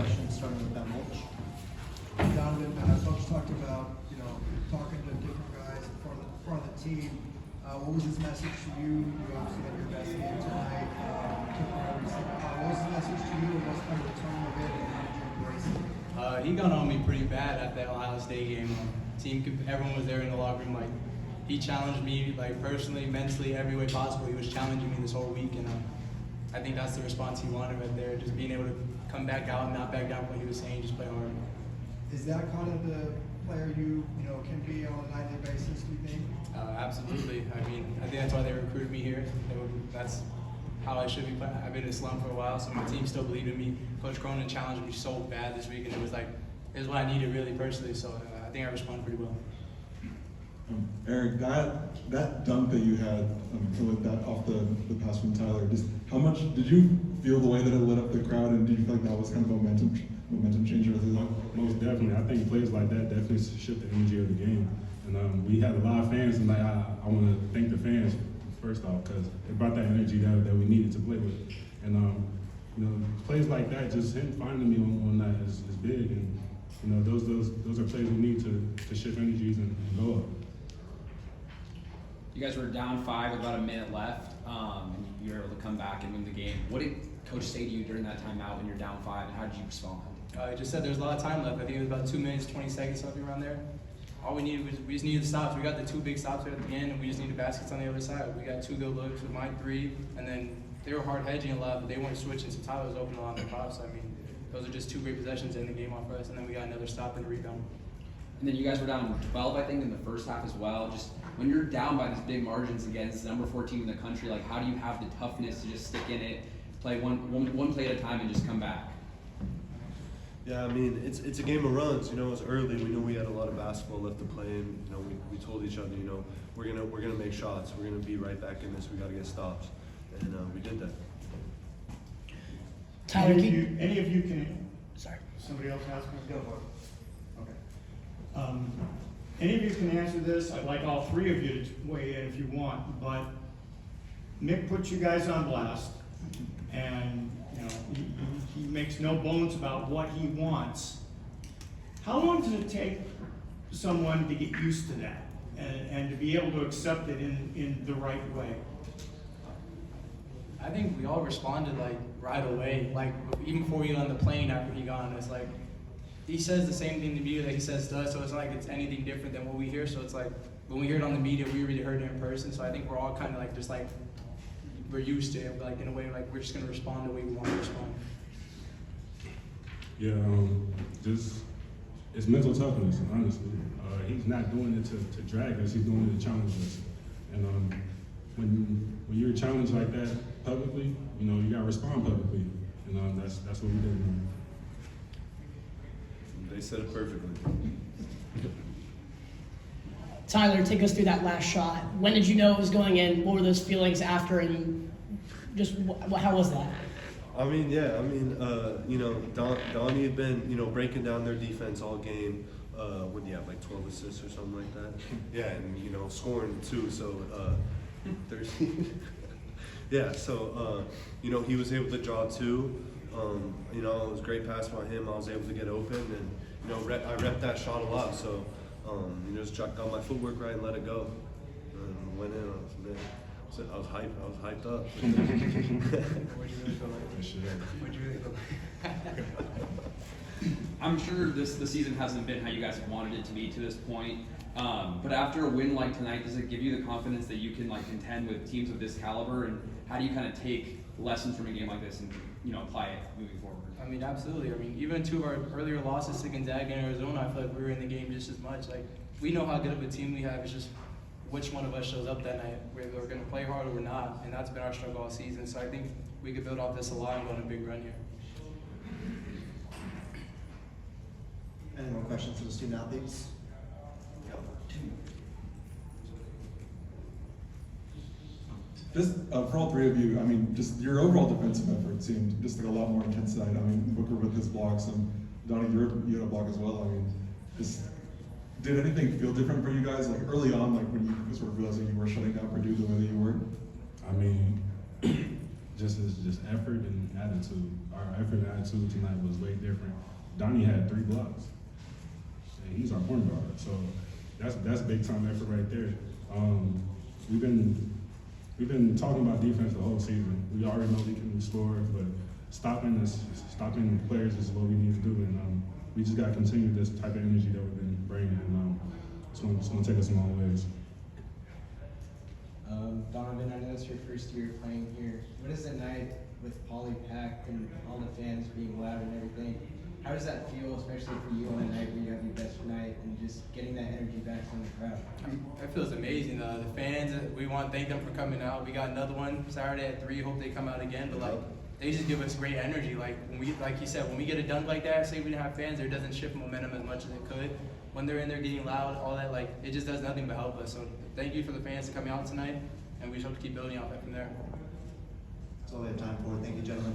questions, starting with Ben Mulch. Donovan, Coach talked about, talking to different guys in front of the team. What was his message to you? You obviously had your best game tonight. What was his message to you, and what's kind of the tone of it, and how did you embrace it? He got on me pretty bad at that Ohio State game. Everyone was there in the locker room. Like, he challenged me, like, personally, mentally, every way possible. He was challenging me this whole week, and I think that's the response he wanted right there. Just being able to come back out and not back down from what he was saying, just play hard. Is that kind of the player you can be on a nightly basis, do you think? Absolutely. I think that's why they recruited me here. That's how I should be playing. I've been in a slump for a while, so my team still believed in me. Coach Cronin challenged me so bad this week, and it was what I needed really personally, so I think I responded pretty well. Eric, that dunk that you had with that off the pass from Tyler, just how much did you feel the way that it lit up the crowd, and do you feel like that was kind of a momentum changer? Most definitely. I think plays like that definitely shift the energy of the game. And we had a lot of fans, and I want to thank the fans first off, because it brought that energy that we needed to play with. And plays like that, just him finding me on that is big. And those are plays we need to shift energies and go up. You guys were down 5 with about a minute left, and you were able to come back and win the game. What did Coach say to you during that timeout when you're down 5, and how did you respond? He just said there's a lot of time left. I think it was about 2 minutes, 20 seconds, something around there. All we needed we just needed the stops. We got the 2 big stops at the end, and we just needed baskets on the other side. We got 2 good looks with my 3, and then they were hard hedging a lot, but they weren't switching, so Tyler was open a lot on the pops. Those are just 2 great possessions in the game off for us, and then we got another stop and a rebound. And then you guys were down 12, I think, in the first half as well. Just when you're down by these big margins against the number 4 team in the country, like, how do you have the toughness to just stick in it, play one play at a time, and just come back? Yeah, it's a game of runs. It was early. We knew we had a lot of basketball left to play, and we told each other, we're gonna make shots. We're gonna be right back in this. We got to get stops, and we did that. Tyler, Any of you can. Sorry. Somebody else ask me. Go for it. Okay. Any of you can answer this. I'd like all 3 of you to weigh in if you want. But Mick puts you guys on blast, and he makes no bones about what he wants. How long does it take someone to get used to that and to be able to accept it in the right way? I think we all responded right away. Even before we got on the plane after he got on, it's he says the same thing to me that he says to us, so it's it's anything different than what we hear. So it's when we hear it on the media, we really heard it in person. So I think we're all kind of we're used to it, in a way we're just gonna respond the way we want to respond. Yeah, just it's mental toughness, honestly. He's not doing it to drag us; he's doing it to challenge us. And when you're challenged like that publicly, you gotta respond publicly, and that's what we did. They said it perfectly. Tyler, take us through that last shot. When did you know it was going in? What were those feelings after, and just how was that? Donnie had been, breaking down their defense all game. What do you have, 12 assists or something like that? Yeah, and, scoring too, so 13. Yeah, so, he was able to draw 2. It was a great pass by him. I was able to get open, and, I repped that shot a lot, so, just got my footwork right and let it go. And went in. I was hyped up. What do you really feel like? What do you really feel like? I'm sure the season hasn't been how you guys have wanted it to be to this point, but after a win like tonight, does it give you the confidence that you can contend with teams of this caliber? And how do you kind of take lessons from a game like this and apply it moving forward? Absolutely. Even 2 of our earlier losses to Gonzaga and Arizona, I feel like we were in the game just as much. We know how good of a team we have. It's just which one of us shows up that night. Whether we're going to play hard or we're not, and that's been our struggle all season. So I think we could build off this a lot and go on a big run here. Any more questions for the student athletes? Just for all 3 of you, just your overall defensive effort seemed just a lot more intense tonight. Booker with his blocks, and Donnie, you had a block as well. Did anything feel different for you guys, early on, when you sort of realized that you were shutting down Purdue the way that you were? just effort and attitude. Our effort and attitude tonight was way different. Donnie had 3 blocks, and he's our point guard. So that's big time effort right there. We've been talking about defense the whole season. We already know we can score, but stopping players is what we need to do, and we just got to continue this type of energy that we've been bringing, and it's going to take us a long ways. Donovan, I know it's your first year playing here. What is the night with Poly packed and all the fans being loud and everything? How does that feel, especially for you on a night where you have your best night and just getting that energy back from the crowd? That feels amazing. The fans, we want to thank them for coming out. We got another one Saturday at 3. Hope they come out again. But like, they just give us great energy. Like when we, like you said, when we get a dunk like that, say we didn't have fans, it doesn't shift momentum as much as it could. When they're in there getting loud, all that, like it just does nothing but help us. So thank you for the fans coming out tonight, and we just hope to keep building off that from there. That's all we have time for. Thank you, gentlemen.